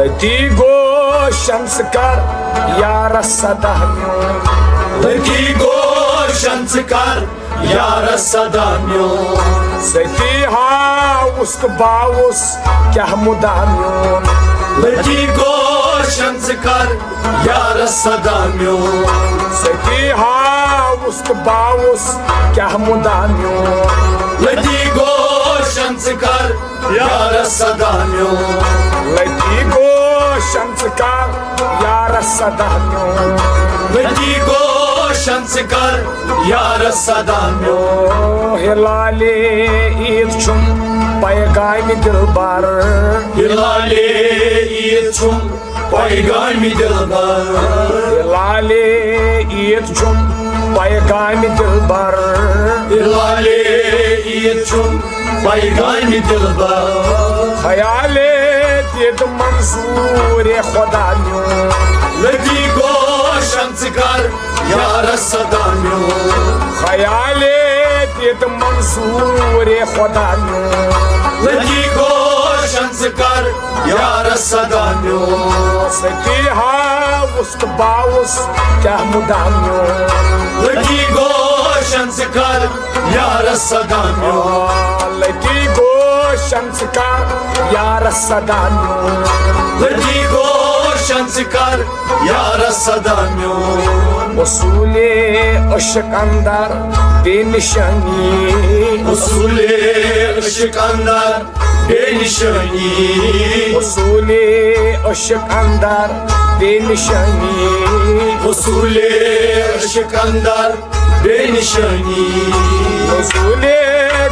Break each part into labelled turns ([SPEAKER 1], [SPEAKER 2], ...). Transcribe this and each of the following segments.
[SPEAKER 1] लती गोशन कर यारस सदा म्यून
[SPEAKER 2] लती गोशन कर यारस सदा म्यून
[SPEAKER 1] सती हाउस तो बाउस क्या मुदा म्यून
[SPEAKER 2] लती गोशन कर यारस सदा म्यून
[SPEAKER 1] सती हाउस तो बाउस क्या मुदा म्यून
[SPEAKER 2] लती गोशन कर यारस सदा म्यून
[SPEAKER 1] लती गोशन कर यारस सदा म्यून
[SPEAKER 2] लती गोशन कर यारस सदा म्यून
[SPEAKER 1] हिलाले ईद छुम पैगाम दिलबर
[SPEAKER 2] हिलाले ईद छुम पैगाम दिलबर
[SPEAKER 1] हिलाले ईद छुम पैगाम दिलबर
[SPEAKER 2] हिलाले ईद छुम पैगाम दिलबर
[SPEAKER 1] ख्याले दिद मंजूर खुदा म्यून
[SPEAKER 2] लती गोशन कर यारस सदा म्यून
[SPEAKER 1] ख्याले दिद मंजूर खुदा म्यून
[SPEAKER 2] लती गोशन कर यारस सदा म्यून
[SPEAKER 1] सती हाउस तो बाउस क्या मुदा म्यून
[SPEAKER 2] लती गोशन कर यारस सदा म्यून
[SPEAKER 1] लती गोशन कर यारस सदा म्यून
[SPEAKER 2] लती गोशन कर यारस सदा म्यून
[SPEAKER 1] उसूले अशक अंदर बेनिशानी
[SPEAKER 2] उसूले इश्क अंदर बेनिशानी
[SPEAKER 1] उसूले अशक अंदर बेनिशानी
[SPEAKER 2] उसूले इश्क अंदर बेनिशानी
[SPEAKER 1] उसूले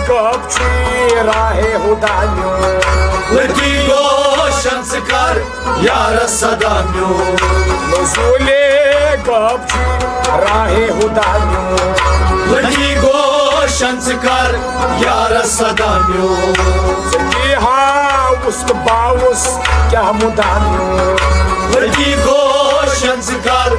[SPEAKER 1] गपची राहे हुदा म्यून
[SPEAKER 2] लती गोशन कर यारस सदा म्यून
[SPEAKER 1] उसूले गपची राहे हुदा म्यून
[SPEAKER 2] लती गोशन कर यारस सदा म्यून
[SPEAKER 1] सती हाउस तो बाउस क्या मुदा म्यून
[SPEAKER 2] लती गोशन कर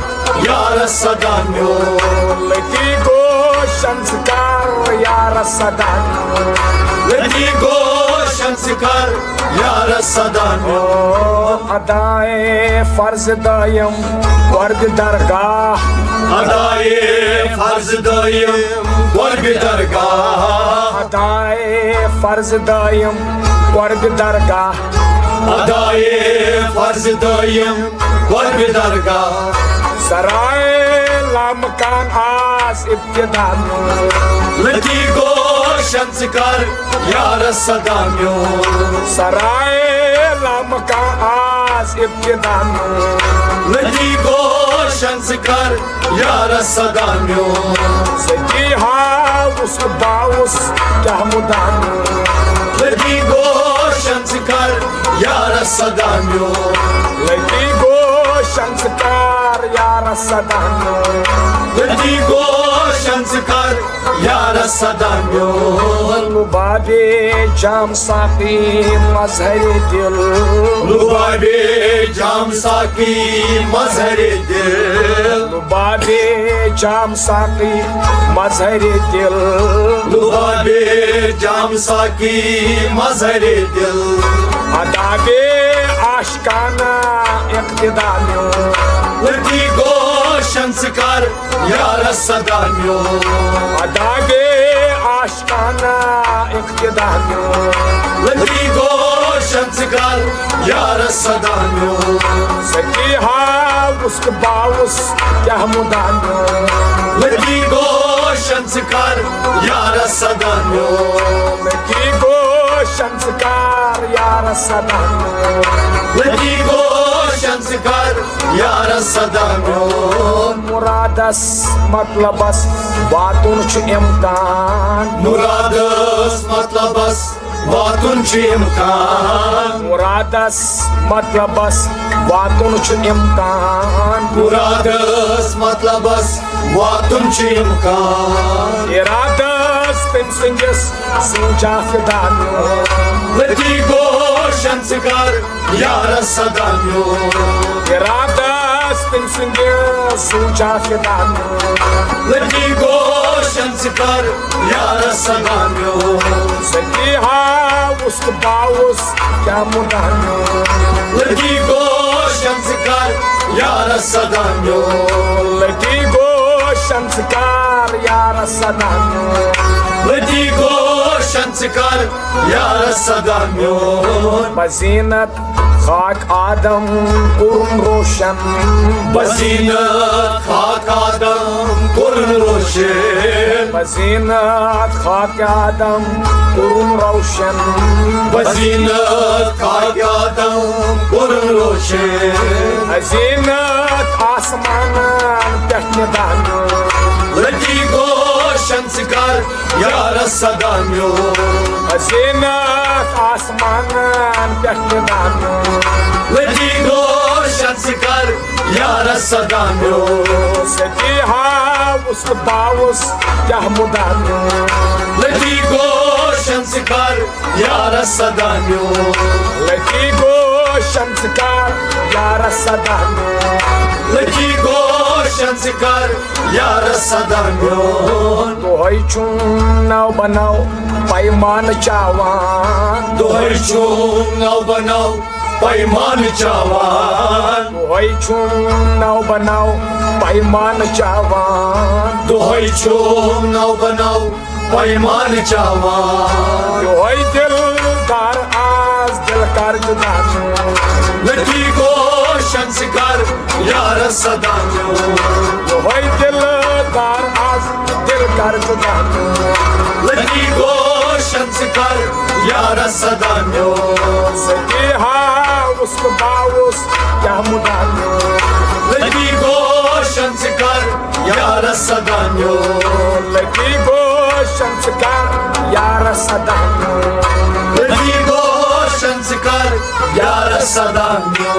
[SPEAKER 2] यारस सदा म्यून
[SPEAKER 1] लती गोशन कर यारस सदा म्यून
[SPEAKER 2] लती गोशन कर यारस सदा म्यून
[SPEAKER 1] अदाए फर्ज दायम वर्द दरगाह
[SPEAKER 2] अदाए फर्ज दायम वर्ग दरगाह
[SPEAKER 1] अदाए फर्ज दायम वर्द दरगाह
[SPEAKER 2] अदाए फर्ज दायम वर्ग दरगाह
[SPEAKER 1] सराय लामकान आज इब्तिदा म्यून
[SPEAKER 2] लती गोशन कर यारस सदा म्यून
[SPEAKER 1] सराय लामकान आज इब्तिदा म्यून
[SPEAKER 2] लती गोशन कर यारस सदा म्यून
[SPEAKER 1] सती हाउस बाउस क्या मुदा म्यून
[SPEAKER 2] लती गोशन कर यारस सदा म्यून
[SPEAKER 1] लती गोशन कर यारस सदा म्यून
[SPEAKER 2] लती गोशन कर यारस सदा म्यून
[SPEAKER 1] लुबाबे जाम साकी मजहर दिल
[SPEAKER 2] लुबाबे जाम साकी मजहर दिल
[SPEAKER 1] लुबाबे जाम साकी मजहर दिल
[SPEAKER 2] लुबाबे जाम साकी मजहर दिल
[SPEAKER 1] अदाबे आशिकाना इक्तिदा म्यून
[SPEAKER 2] लती गोशन कर यारस सदा म्यून
[SPEAKER 1] अदाबे आशिकाना इक्तिदा म्यून
[SPEAKER 2] लती गोशन कर यारस सदा म्यून
[SPEAKER 1] सती हाउस बाउस क्या मुदा म्यून
[SPEAKER 2] लती गोशन कर यारस सदा म्यून
[SPEAKER 1] लती गोशन कर यारस सदा म्यून
[SPEAKER 2] लती गोशन कर यारस सदा म्यून
[SPEAKER 1] मुरादस मतलबस वातुन छु इम्कान
[SPEAKER 2] मुरादस मतलबस वातुन छु इम्कान
[SPEAKER 1] मुरादस मतलबस वातुन छु इम्कान
[SPEAKER 2] मुरादस मतलबस वातुन छु इम्कान
[SPEAKER 1] इरादस तम संजस सूजा फिदा म्यून
[SPEAKER 2] लती गोशन कर यारस सदा म्यून
[SPEAKER 1] इरादस तम संजस सूजा फिदा म्यून
[SPEAKER 2] लती गोशन कर यारस सदा म्यून
[SPEAKER 1] सती हाउस बाउस क्या मुदा म्यून
[SPEAKER 2] Leti goşan çıkar yara sadanyo
[SPEAKER 1] Leti goşan çıkar yara sadanyo
[SPEAKER 2] Leti goşan çıkar yara sadanyo
[SPEAKER 1] Bazinat Hak Adam Kurun Roşan
[SPEAKER 2] Bazinat hak adam kurun roşen
[SPEAKER 1] Bazinat Hak Adam Kurun Roşan
[SPEAKER 2] Bazinat hak adam kurun roşen
[SPEAKER 1] Bazinat Asmanın Teknidan
[SPEAKER 2] Leti goşan çıkar yara sadanyo
[SPEAKER 1] Bazinat Asmanın Teknidan
[SPEAKER 2] Leti goşan çıkar yara sadanyo
[SPEAKER 1] Seti havus bavus Yahmudan
[SPEAKER 2] Leti goşan çıkar yara sadanyo
[SPEAKER 1] Leti goşan çıkar yara sadanyo
[SPEAKER 2] Leti goşan çıkar yara sadanyo
[SPEAKER 1] Dohoy chun naw banaw Payman chawan
[SPEAKER 2] Doy çun nav banav payman çavan
[SPEAKER 1] Dohoy chun naw banaw Payman chawan
[SPEAKER 2] Doy çun nav banav payman çavan
[SPEAKER 1] Dohoy dil dar az dil kar judan
[SPEAKER 2] Leti goşan çıkar yara sadanyo
[SPEAKER 1] Dohoy dil dar az dil kar judan
[SPEAKER 2] Leti goşan çıkar yara sadanyo
[SPEAKER 1] Seti havus bavus Yahmudan
[SPEAKER 2] Leti goşan çıkar yara sadanyo
[SPEAKER 1] Leti goşan çıkar yara sadanyo
[SPEAKER 2] Leti goşan çıkar yara sadanyo